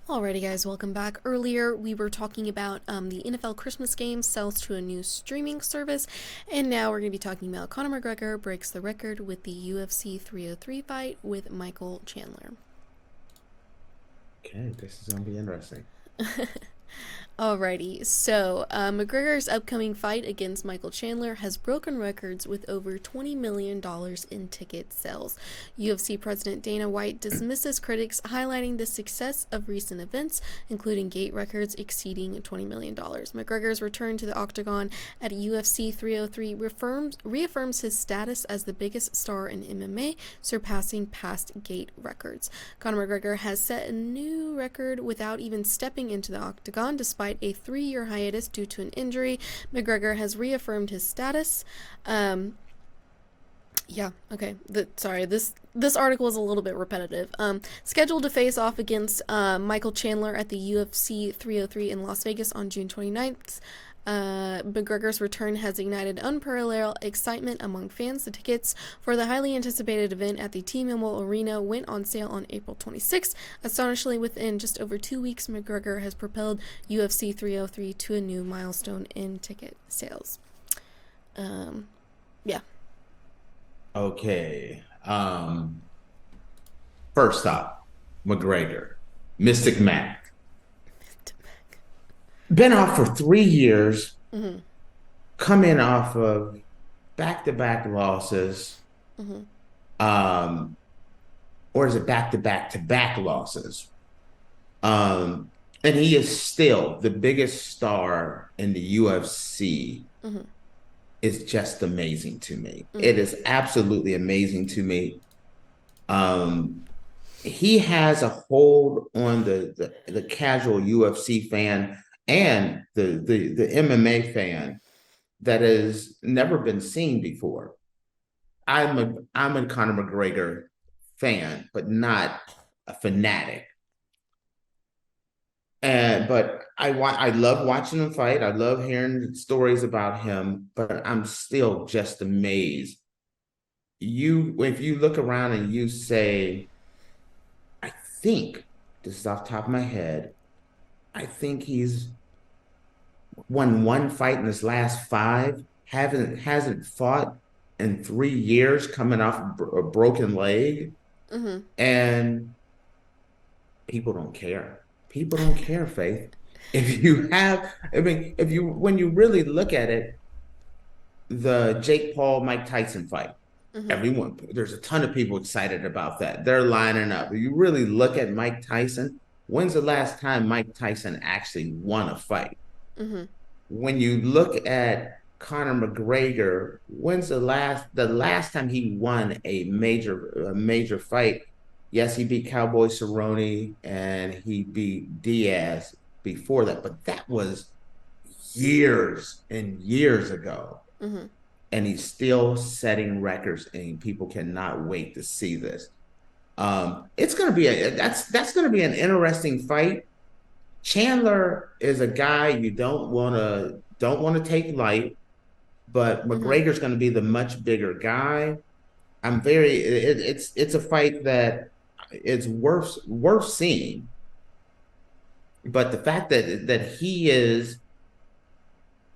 Alrighty, guys, welcome back. Earlier, we were talking about the NFL Christmas game sells to a new streaming service, and now we're going to be talking about Conor McGregor breaks the record with the UFC 303 fight with Michael Chandler. Okay, this is gonna be interesting. Alrighty, so McGregor's upcoming fight against Michael Chandler has broken records with over $20 million in ticket sales. UFC President Dana White dismisses critics, highlighting the success of recent events, including gate records exceeding $20 million. McGregor's return to the octagon at UFC 303 reaffirms his status as the biggest star in MMA, surpassing past gate records. Conor McGregor has set a new record without even stepping into the octagon, despite a 3-year hiatus due to an injury. McGregor has reaffirmed his status. This article is a little bit repetitive. Scheduled to face off against Michael Chandler at the UFC 303 in Las Vegas on June 29th. McGregor's return has ignited unparalleled excitement among fans. The tickets for the highly anticipated event at the T-Mobile Arena went on sale on April 26th. Astonishingly, within just over 2 weeks, McGregor has propelled UFC 303 to a new milestone in ticket sales. Yeah. Okay. First off, McGregor, Mystic Mac, been off for 3 years, Mm-hmm. coming off of back-to-back losses, Mm-hmm. um, or is it back-to-back-to-back losses? And he is still the biggest star in the UFC. Mm-hmm. Is just amazing to me. Mm-hmm. It is absolutely amazing to me. Um, he has a hold on the casual UFC fan and the MMA fan that has never been seen before. I'm a Conor McGregor fan, but not a fanatic. But I love watching him fight. I love hearing stories about him, but I'm still just amazed. If you look around and you say, I think this is off the top of my head, I think he's won one fight in his last five, haven't hasn't fought in 3 years, coming off a broken leg, Mm-hmm. and people don't care. People don't care, Faith. If you have, I mean, if you when you really look at it, the Jake Paul Mike Tyson fight, Mm-hmm. there's a ton of people excited about that. They're lining up. If you really look at Mike Tyson, when's the last time Mike Tyson actually won a fight? Mm-hmm. When you look at Conor McGregor, when's the last time he won a major fight? Yes, he beat Cowboy Cerrone and he beat Diaz before that, but that was years and years ago. Mm-hmm. And he's still setting records, and people cannot wait to see this. It's gonna be that's gonna be an interesting fight. Chandler is a guy you don't want to take light, but Mm-hmm. McGregor's going to be the much bigger guy. It's a fight that it's worth seeing. But the fact that he is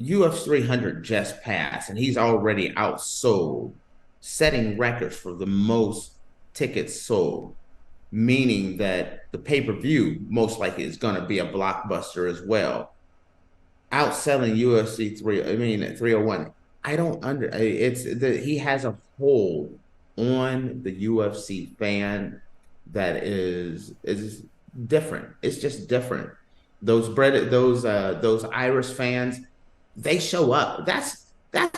UFC 300 just passed, and he's already outsold, setting records for the most tickets sold, meaning that the pay-per-view most likely is going to be a blockbuster as well, outselling UFC 301. I don't under it's the he has a hold on the UFC fan that is different. It's just different. Those Irish fans, they show up. That's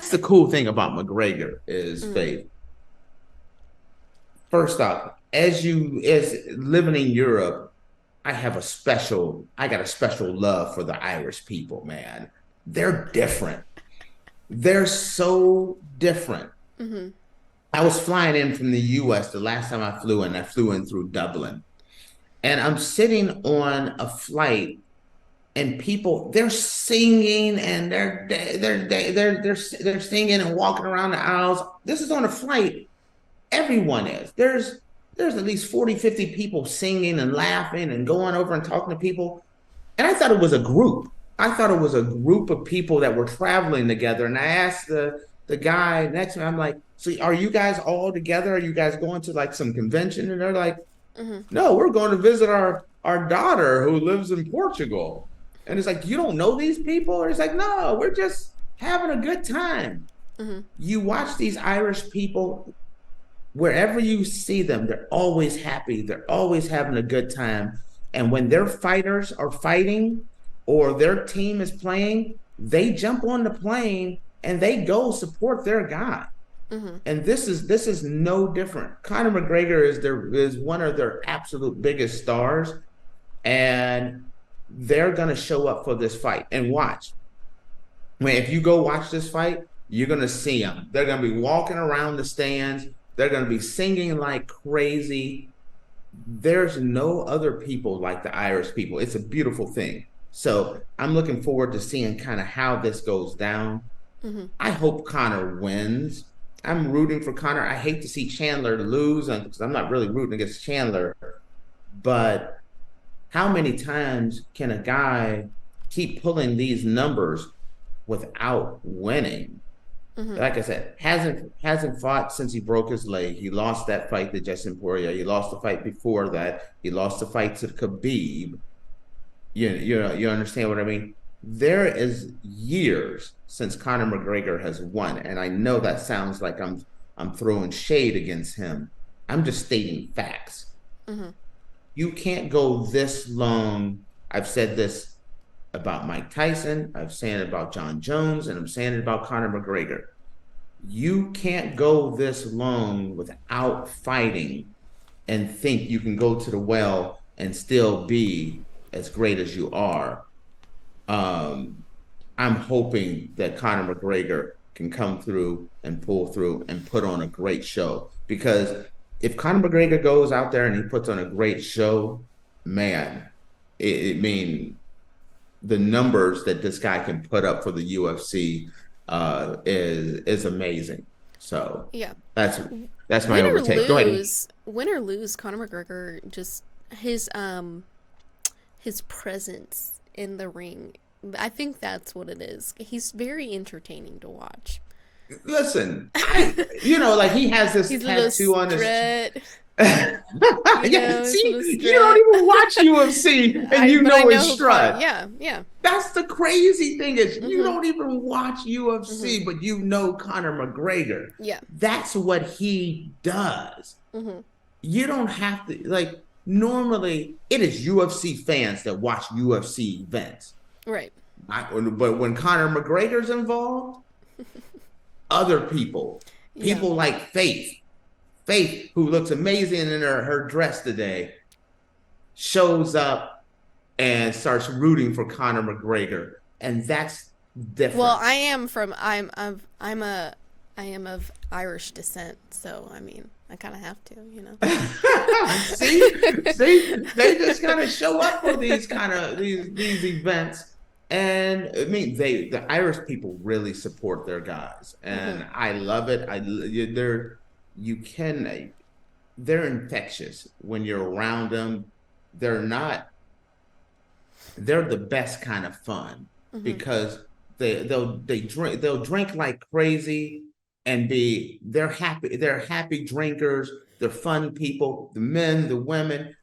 the cool thing about McGregor is Mm-hmm. Faith. First off, as living in Europe, I got a special love for the Irish people, man. They're different. They're so different. Mm-hmm. I was flying in from the US the last time I flew in through Dublin. And I'm sitting on a flight and people they're singing and they're singing and walking around the aisles. This is on a flight. Everyone is. There's there's at least 40, 50 people singing and laughing and going over and talking to people. And I thought it was a group. I thought it was a group of people that were traveling together. And I asked the guy next to me, I'm like, so are you guys all together? Are you guys going to like some convention? And they're like, no, we're going to visit our daughter who lives in Portugal. And it's like, you don't know these people? Or it's like, no, we're just having a good time. You watch these Irish people, wherever you see them, they're always happy. They're always having a good time. And when their fighters are fighting or their team is playing, they jump on the plane and they go support their guy. And this is no different. Conor McGregor is one of their absolute biggest stars, and they're gonna show up for this fight. And watch, if you go watch this fight, you're gonna see them. They're gonna be walking around the stands. They're gonna be singing like crazy. There's no other people like the Irish people. It's a beautiful thing. So I'm looking forward to seeing kind of how this goes down. I hope Conor wins. I'm rooting for Conor. I hate to see Chandler lose because I'm not really rooting against Chandler. But how many times can a guy keep pulling these numbers without winning? Like I said, hasn't fought since he broke his leg. He lost that fight to Justin Poirier. He lost the fight before that. He lost the fight to Khabib. You understand what I mean? There is years since Conor McGregor has won, and I know that sounds like I'm throwing shade against him. I'm just stating facts. You can't go this long. I've said this about Mike Tyson. I'm saying it about John Jones, and I'm saying it about Conor McGregor. You can't go this long without fighting and think you can go to the well and still be as great as you are. I'm hoping that Conor McGregor can come through and pull through and put on a great show. Because if Conor McGregor goes out there and he puts on a great show, man, it mean the numbers that this guy can put up for the UFC is amazing. So yeah, that's my overtake. Go ahead. Win or lose, Conor McGregor, just his presence in the ring, I think that's what it is. He's very entertaining to watch. Listen, like he has this tattoo on his. See, you don't even watch UFC, and you know it's Strut. Yeah. That's the crazy thing is you don't even watch UFC, but you know Conor McGregor. Yeah, that's what he does. You don't have to Normally, it is UFC fans that watch UFC events. Right. But when Conor McGregor's involved, other people like Faith, who looks amazing in her dress today, shows up and starts rooting for Conor McGregor, and that's different. Well, I am of Irish descent, so I mean, I kind of have to, see, they just kind of show up for these events, and I mean, the Irish people really support their guys, and I love it. They're infectious when you're around them. They're the best kind of fun because they'll drink like crazy. And they're happy drinkers, they're fun people, the men, the women.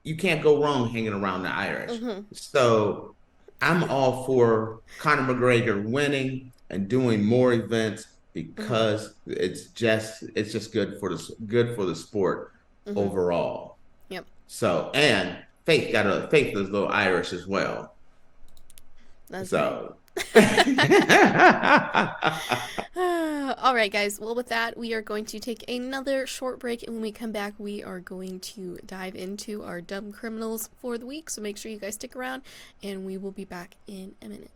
You can't go wrong hanging around the Irish. So I'm all for Conor McGregor winning and doing more events because it's just good for the sport overall. Yep. So and Faith is a little Irish as well. That's so. All right, guys. Well, with that, we are going to take another short break, and when we come back, we are going to dive into our dumb criminals for the week. So make sure you guys stick around, and we will be back in a minute.